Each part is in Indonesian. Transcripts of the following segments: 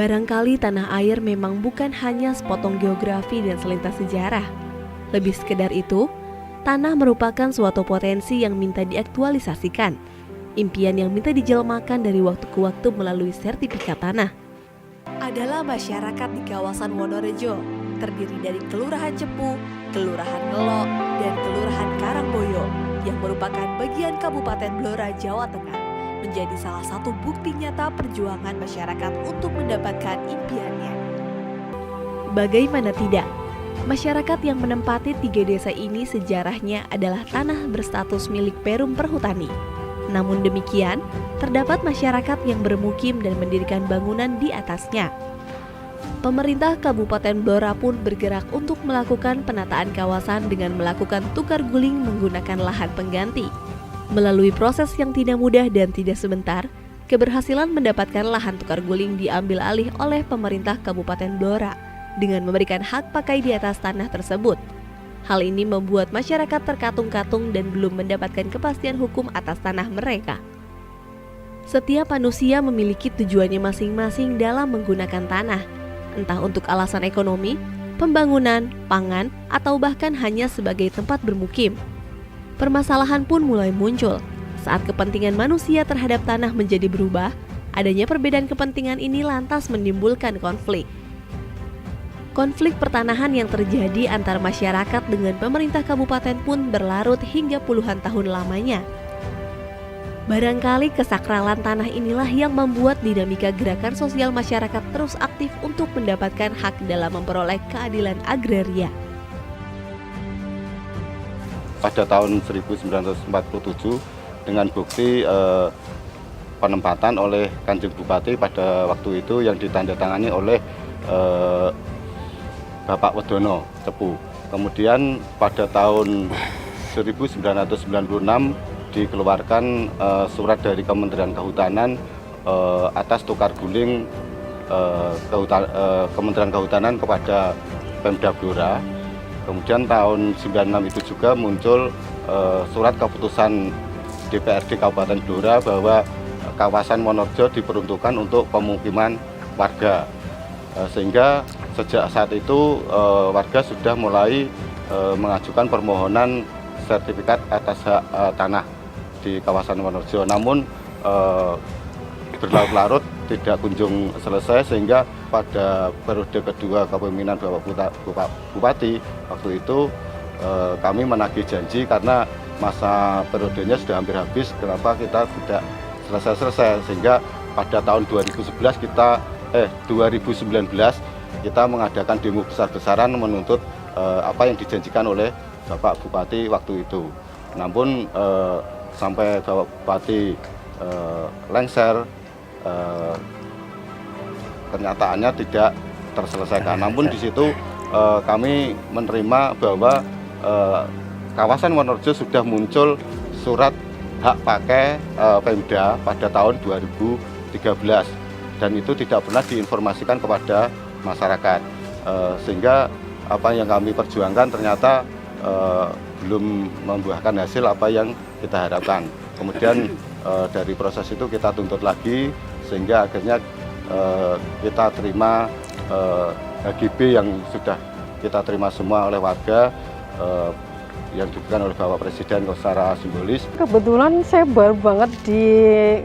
Barangkali tanah air memang bukan hanya sepotong geografi dan selintas sejarah. Lebih sekedar itu, tanah merupakan suatu potensi yang minta diaktualisasikan. Impian yang minta dijelmakan dari waktu ke waktu melalui sertifikat tanah. Adalah masyarakat di kawasan Wonorejo, terdiri dari Kelurahan Cepu, Kelurahan Ngelo, dan Kelurahan Karangboyo, yang merupakan bagian Kabupaten Blora, Jawa Tengah, menjadi salah satu bukti nyata perjuangan masyarakat untuk mendapatkan impiannya. Bagaimana tidak, masyarakat yang menempati 3 desa ini sejarahnya adalah tanah berstatus milik Perum Perhutani. Namun demikian, terdapat masyarakat yang bermukim dan mendirikan bangunan di atasnya. Pemerintah Kabupaten Blora pun bergerak untuk melakukan penataan kawasan dengan melakukan tukar guling menggunakan lahan pengganti. Melalui proses yang tidak mudah dan tidak sebentar, keberhasilan mendapatkan lahan tukar guling diambil alih oleh pemerintah Kabupaten Blora dengan memberikan hak pakai di atas tanah tersebut. Hal ini membuat masyarakat terkatung-katung dan belum mendapatkan kepastian hukum atas tanah mereka. Setiap manusia memiliki tujuannya masing-masing dalam menggunakan tanah, entah untuk alasan ekonomi, pembangunan, pangan, atau bahkan hanya sebagai tempat bermukim. Permasalahan pun mulai muncul saat kepentingan manusia terhadap tanah menjadi berubah. Adanya perbedaan kepentingan ini lantas menimbulkan konflik. Konflik pertanahan yang terjadi antara masyarakat dengan pemerintah kabupaten pun berlarut hingga puluhan tahun lamanya. Barangkali kesakralan tanah inilah yang membuat dinamika gerakan sosial masyarakat terus aktif untuk mendapatkan hak dalam memperoleh keadilan agraria. Pada tahun 1947 dengan bukti penempatan oleh Kanjeng Bupati pada waktu itu yang ditandatangani oleh Bapak Wedono Cepu. Kemudian pada tahun 1996 dikeluarkan surat dari Kementerian Kehutanan atas tukar guling Kementerian Kehutanan kepada Pemda Blora. Kemudian tahun 96 itu juga muncul surat keputusan DPRD Kabupaten Blora bahwa kawasan Wonorejo diperuntukkan untuk pemukiman warga. Sehingga sejak saat itu warga sudah mulai mengajukan permohonan sertifikat atas hak tanah di kawasan Wonorejo. Namun berlarut-larut tidak kunjung selesai, sehingga pada periode kedua kepemimpinan Bapak Bupati waktu itu kami menagih janji karena masa periodenya sudah hampir habis, kenapa kita tidak selesai-selesai, sehingga pada tahun 2019 kita mengadakan demo besar-besaran menuntut apa yang dijanjikan oleh Bapak Bupati waktu itu. Namun sampai Bapak Bupati lengser, kenyataannya tidak terselesaikan. Namun di situ kami menerima bahwa kawasan Wonorejo sudah muncul surat hak pakai Pemda pada tahun 2013 dan itu tidak pernah diinformasikan kepada masyarakat, sehingga apa yang kami perjuangkan ternyata belum membuahkan hasil apa yang kita harapkan. Kemudian dari proses itu kita tuntut lagi sehingga akhirnya kita terima HGB yang sudah kita terima semua oleh warga yang diberikan oleh Bapak Presiden secara simbolis. Kebetulan saya baru banget di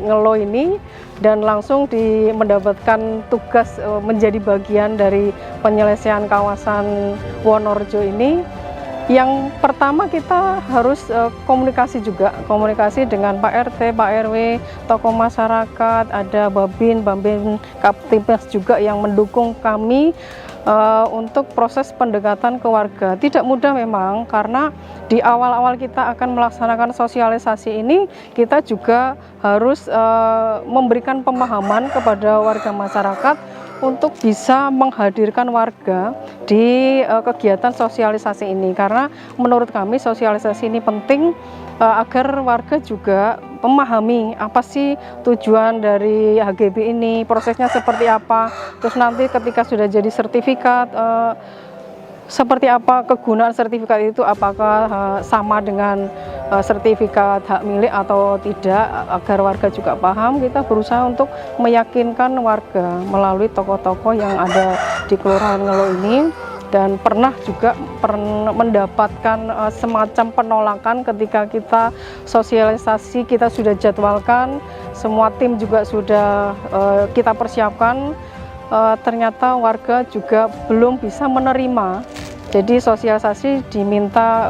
Ngelo ini dan langsung mendapatkan tugas menjadi bagian dari penyelesaian kawasan Wonorejo ini. Yang pertama kita harus komunikasi komunikasi dengan Pak RT, Pak RW, tokoh masyarakat, ada Babin, Kaptimas juga yang mendukung kami untuk proses pendekatan ke warga. Tidak mudah memang, karena di awal-awal kita akan melaksanakan sosialisasi ini, kita juga harus memberikan pemahaman kepada warga masyarakat untuk bisa menghadirkan warga di kegiatan sosialisasi ini, karena menurut kami sosialisasi ini penting agar warga juga memahami apa sih tujuan dari HGB ini, prosesnya seperti apa, terus nanti ketika sudah jadi sertifikat seperti apa kegunaan sertifikat itu, apakah sama dengan sertifikat hak milik atau tidak, agar warga juga paham. Kita berusaha untuk meyakinkan warga melalui tokoh-tokoh yang ada di Kelurahan Ngelo ini, dan pernah juga mendapatkan semacam penolakan ketika kita sosialisasi, kita sudah jadwalkan, semua tim juga sudah kita persiapkan. Ternyata warga juga belum bisa menerima. Jadi sosialisasi diminta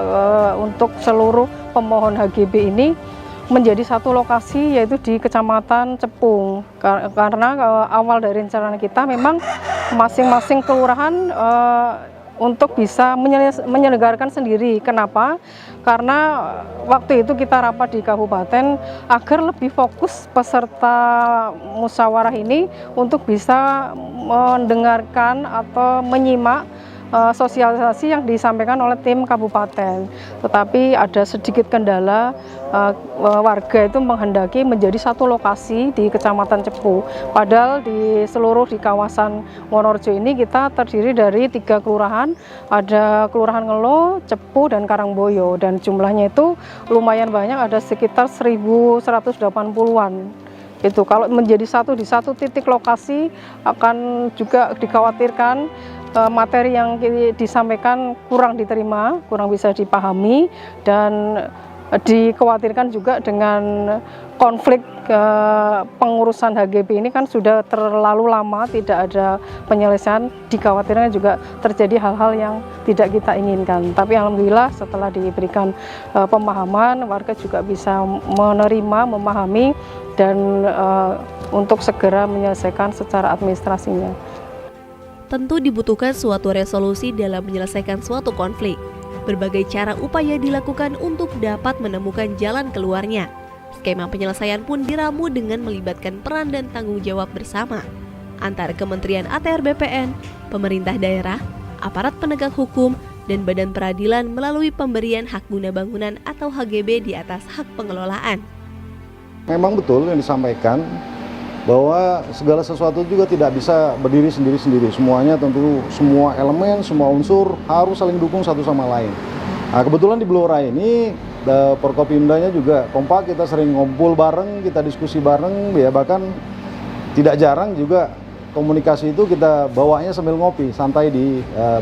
untuk seluruh pemohon HGB ini menjadi satu lokasi, yaitu di Kecamatan Cepung. Karena awal dari rencana kita memang masing-masing kelurahan untuk bisa menyelenggarakan sendiri. Kenapa? Karena waktu itu kita rapat di kabupaten agar lebih fokus peserta musyawarah ini untuk bisa mendengarkan atau menyimak sosialisasi yang disampaikan oleh tim kabupaten. Tetapi ada sedikit kendala, warga itu menghendaki menjadi satu lokasi di Kecamatan Cepu. Padahal di kawasan Wonorejo ini kita terdiri dari 3 kelurahan, ada Kelurahan Ngelo, Cepu, dan Karangboyo, dan jumlahnya itu lumayan banyak, ada sekitar 1.180-an. Itu kalau menjadi satu di satu titik lokasi akan juga dikhawatirkan materi yang disampaikan kurang diterima, kurang bisa dipahami, dan dikhawatirkan juga dengan konflik pengurusan HGB ini kan sudah terlalu lama tidak ada penyelesaian, dikhawatirkan juga terjadi hal-hal yang tidak kita inginkan. Tapi alhamdulillah setelah diberikan pemahaman, warga juga bisa menerima, memahami, dan untuk segera menyelesaikan secara administrasinya. Tentu dibutuhkan suatu resolusi dalam menyelesaikan suatu konflik. Berbagai cara upaya dilakukan untuk dapat menemukan jalan keluarnya. Skema penyelesaian pun diramu dengan melibatkan peran dan tanggung jawab bersama antara Kementerian ATR BPN, pemerintah daerah, aparat penegak hukum, dan badan peradilan melalui pemberian hak guna bangunan atau HGB di atas hak pengelolaan. Memang betul yang disampaikan, bahwa segala sesuatu juga tidak bisa berdiri sendiri-sendiri. Semuanya tentu, semua elemen, semua unsur harus saling dukung satu sama lain. Nah, kebetulan di Blora ini, Forkopimdanya juga kompak, kita sering ngumpul bareng, kita diskusi bareng, ya bahkan tidak jarang juga komunikasi itu kita bawanya sambil ngopi, santai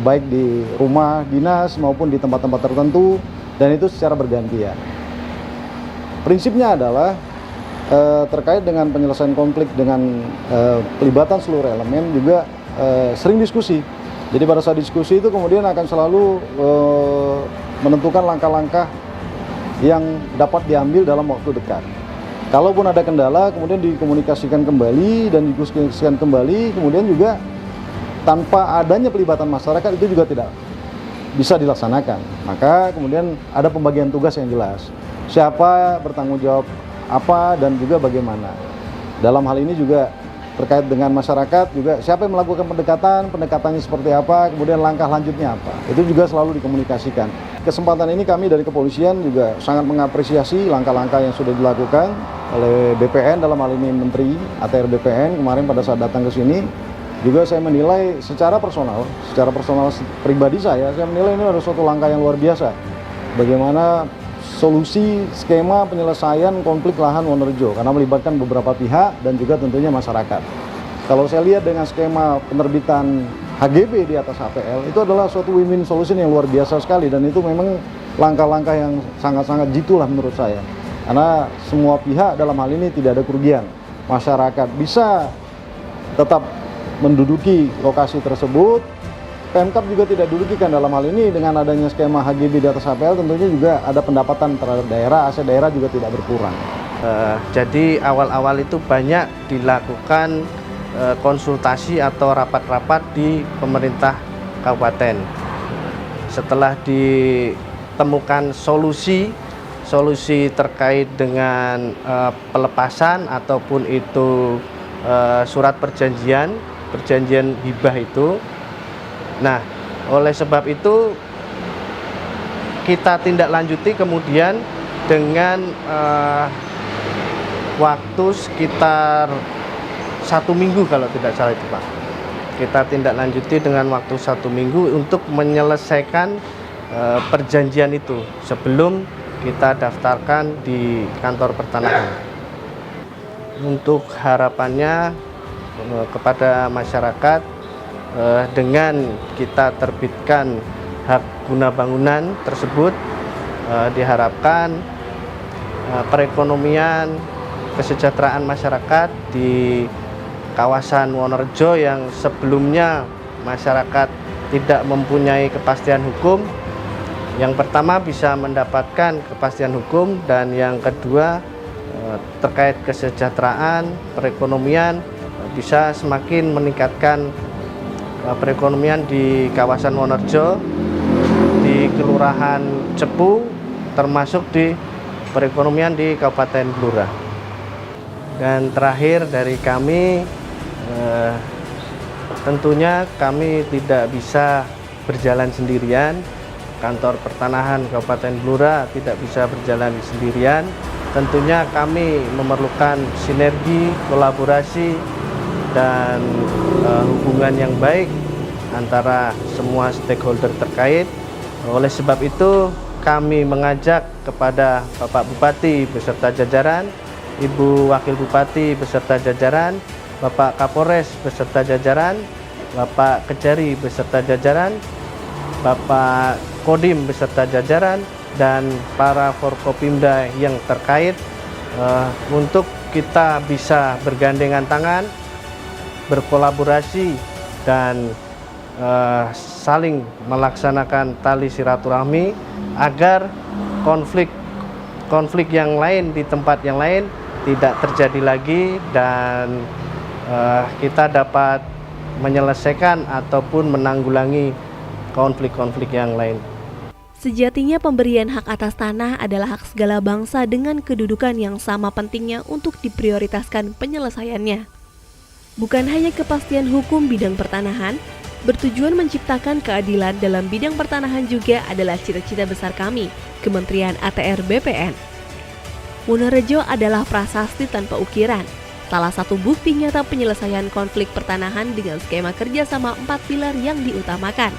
baik di rumah dinas maupun di tempat-tempat tertentu, dan itu secara bergantian. Prinsipnya adalah terkait dengan penyelesaian konflik dengan pelibatan seluruh elemen juga sering diskusi. Jadi pada saat diskusi itu kemudian akan selalu menentukan langkah-langkah yang dapat diambil dalam waktu dekat. Kalaupun ada kendala kemudian dikomunikasikan kembali dan didiskusikan kembali, kemudian juga tanpa adanya pelibatan masyarakat itu juga tidak bisa dilaksanakan. Maka kemudian ada pembagian tugas yang jelas. Siapa bertanggung jawab apa dan juga bagaimana. Dalam hal ini juga terkait dengan masyarakat juga siapa yang melakukan pendekatannya seperti apa, kemudian langkah lanjutnya apa. Itu juga selalu dikomunikasikan. Kesempatan ini kami dari kepolisian juga sangat mengapresiasi langkah-langkah yang sudah dilakukan oleh BPN, dalam hal ini Menteri ATR BPN kemarin pada saat datang ke sini. Juga saya menilai secara personal pribadi saya menilai ini adalah suatu langkah yang luar biasa. Bagaimana solusi skema penyelesaian konflik lahan Wonorejo, karena melibatkan beberapa pihak dan juga tentunya masyarakat. Kalau saya lihat dengan skema penerbitan HGB di atas HPL, itu adalah suatu win-win solution yang luar biasa sekali, dan itu memang langkah-langkah yang sangat-sangat jitu lah menurut saya. Karena semua pihak dalam hal ini tidak ada kerugian. Masyarakat bisa tetap menduduki lokasi tersebut, Pemkab juga tidak dirugikan dalam hal ini dengan adanya skema HGB di atas HPL, tentunya juga ada pendapatan terhadap daerah, aset daerah juga tidak berkurang. Jadi awal-awal itu banyak dilakukan konsultasi atau rapat-rapat di pemerintah kabupaten. Setelah ditemukan solusi terkait dengan pelepasan ataupun itu surat perjanjian hibah itu. Nah, oleh sebab itu kita tindak lanjuti kemudian dengan waktu sekitar 1 minggu kalau tidak salah itu Pak. kita tindak lanjuti dengan waktu 1 minggu untuk menyelesaikan perjanjian itu sebelum kita daftarkan di kantor pertanahan. Untuk harapannya kepada masyarakat, dengan kita terbitkan hak guna bangunan tersebut, diharapkan perekonomian, kesejahteraan masyarakat di kawasan Wonorejo yang sebelumnya masyarakat tidak mempunyai kepastian hukum, yang pertama bisa mendapatkan kepastian hukum, dan yang kedua terkait kesejahteraan perekonomian bisa semakin meningkatkan perekonomian di kawasan Wonorejo, di Kelurahan Cepu, termasuk di perekonomian di Kabupaten Blora. Dan terakhir dari kami, tentunya kami tidak bisa berjalan sendirian. Kantor Pertanahan Kabupaten Blora tidak bisa berjalan sendirian. Tentunya kami memerlukan sinergi, kolaborasi, dan hubungan yang baik antara semua stakeholder terkait. Oleh sebab itu, kami mengajak kepada Bapak Bupati beserta jajaran, Ibu Wakil Bupati beserta jajaran, Bapak Kapolres beserta jajaran, Bapak Kejari beserta jajaran, Bapak Kodim beserta jajaran, dan para Forkopimda yang terkait untuk kita bisa bergandengan tangan, berkolaborasi, dan saling melaksanakan tali silaturahmi agar konflik yang lain di tempat yang lain tidak terjadi lagi, dan kita dapat menyelesaikan ataupun menanggulangi konflik-konflik yang lain. Sejatinya pemberian hak atas tanah adalah hak segala bangsa dengan kedudukan yang sama pentingnya untuk diprioritaskan penyelesaiannya. Bukan hanya kepastian hukum bidang pertanahan, bertujuan menciptakan keadilan dalam bidang pertanahan juga adalah cita-cita besar kami, Kementerian ATR BPN. Wonorejo adalah prasasti tanpa ukiran, salah satu bukti nyata penyelesaian konflik pertanahan dengan skema kerjasama 4 pilar yang diutamakan.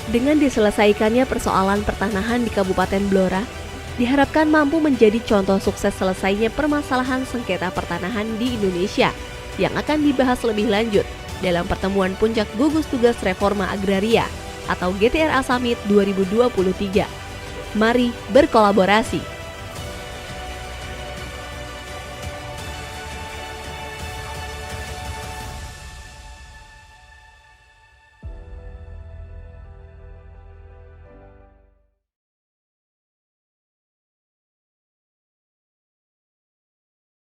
Dengan diselesaikannya persoalan pertanahan di Kabupaten Blora, diharapkan mampu menjadi contoh sukses selesainya permasalahan sengketa pertanahan di Indonesia yang akan dibahas lebih lanjut dalam pertemuan Puncak Gugus Tugas Reforma Agraria atau GTRA Summit 2023. Mari berkolaborasi.